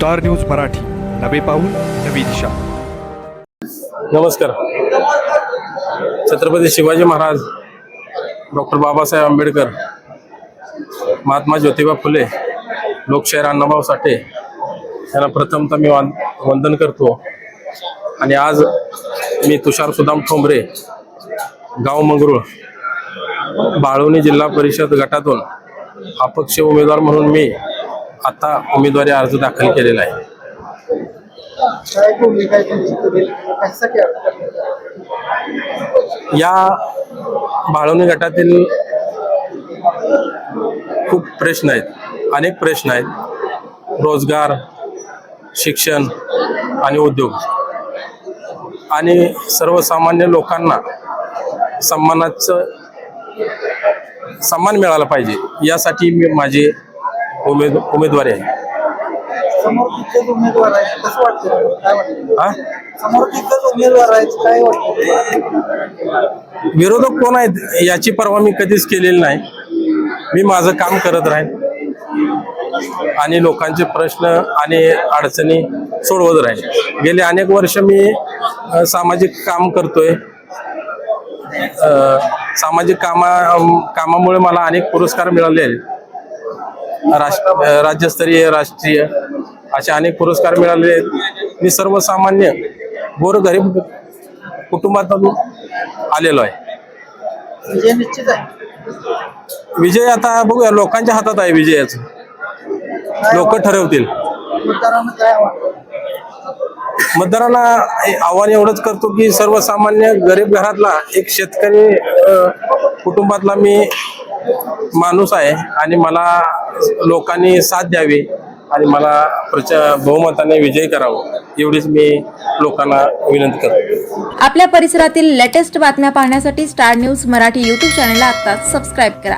Star news Marathi, नवे पाऊल नवी दिशा। नमस्कार। छत्रपती शिवाजी महाराज, डॉक्टर बाबासाहेब आंबेडकर, महात्मा ज्योतिबा फुले, लोकशाहीर अण्णाभाऊ साठे यांना प्रथमतः मी वंदन करतो। आणि आज मी तुषार सुदाम ठोंबरे, गाव मंगरुळ, बाळवणी जिल्हा परिषद गटातून अपक्ष उमेदवार म्हणून मी आता उमेदवारी अर्ज दाखल केलेला आहे। या बाळवणी गटातील खूप प्रश्न आहेत, अनेक प्रश्न आहेत। रोजगार, शिक्षण आणि उद्योग आणि सर्वसामान्य लोकांना सन्मान मिळाला पाहिजे, यासाठी मी माझी उमेदवारी आहे। समोर किती उमेदवार आहेत कसं वाटतं, काय वाटतं? समोर किती उमेदवार आहेत काय वाटतं? विरोधक कोण आहेत याची पर्वा मी कधीच केलेली नाही। मी माझं काम करत राहीन आणि लोकांचे प्रश्न आणि अडचणी सोडवत राहीन। गेले अनेक वर्ष मी सामाजिक काम करतोय। सामाजिक कामामुळे मला अनेक पुरस्कार मिळाले आहेत। राज्यस्तरीय, राष्ट्रीय असे अनेक पुरस्कार मिळाले आहेत। मी सर्वसामान्य गोरगरीब कुटुंबातून आलेलो आहे। विजय निश्चित आहे। विजय आता बघूया, लोकांच्या हातात आहे विजयाचं, लोक ठरवतील। मतदारांना काय वाटतं? मतदारांना आव्हान एवढंच करतो की सर्वसामान्य गरीब घरातला एक शेतकरी कुटुंबातला मी माणूस आहे आणि मला लोकांनी साथ द्यावी आणि मला बहुमताने विजयी करावं, एवढीच मी लोकांना विनंती करतो। आपल्या परिसरातील लेटेस्ट बातम्या पाहण्यासाठी स्टार न्यूज मराठी यूट्यूब चॅनलला आत्ताच सबस्क्राईब करा।